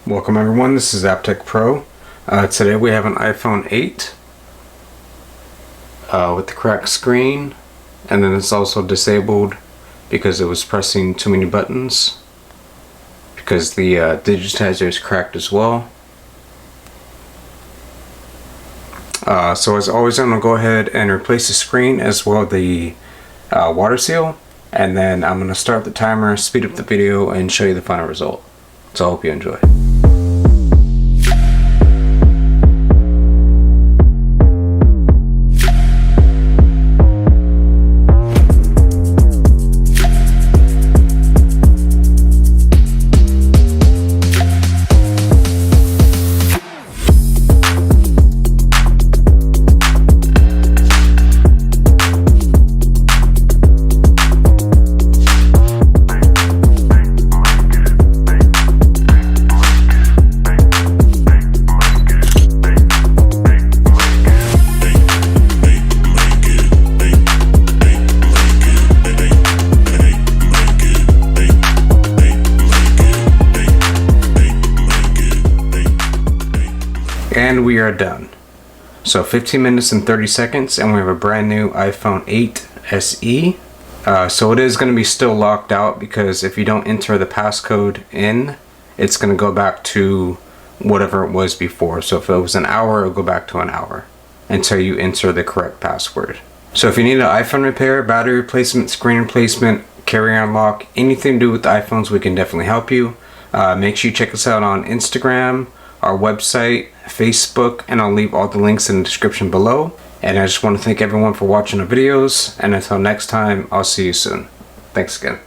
Welcome everyone, this is AppTech Pro. Today we have an iPhone 8 with the cracked screen, and then it's also disabled because it was pressing too many buttons because the digitizer is cracked as well. So as always, I'm going to go ahead and replace the screen as well as the water seal, and then I'm going to start the timer, speed up the video, and show you the final result. So I hope you enjoy. And we are done. So 15 minutes and 30 seconds, and we have a brand new iPhone 8 SE. So it is going to be still locked out because if you don't enter the passcode in, it's going to go back to whatever it was before. So if it was an hour, it'll go back to an hour until you enter the correct password. So if you need an iPhone repair, battery replacement, screen replacement, carry-on lock, anything to do with the iPhones, we can definitely help you. Make sure you check us out on Instagram, our website, Facebook, and I'll leave all the links in the description below. And I just want to thank everyone for watching the videos, and until next time, I'll see you soon. Thanks again.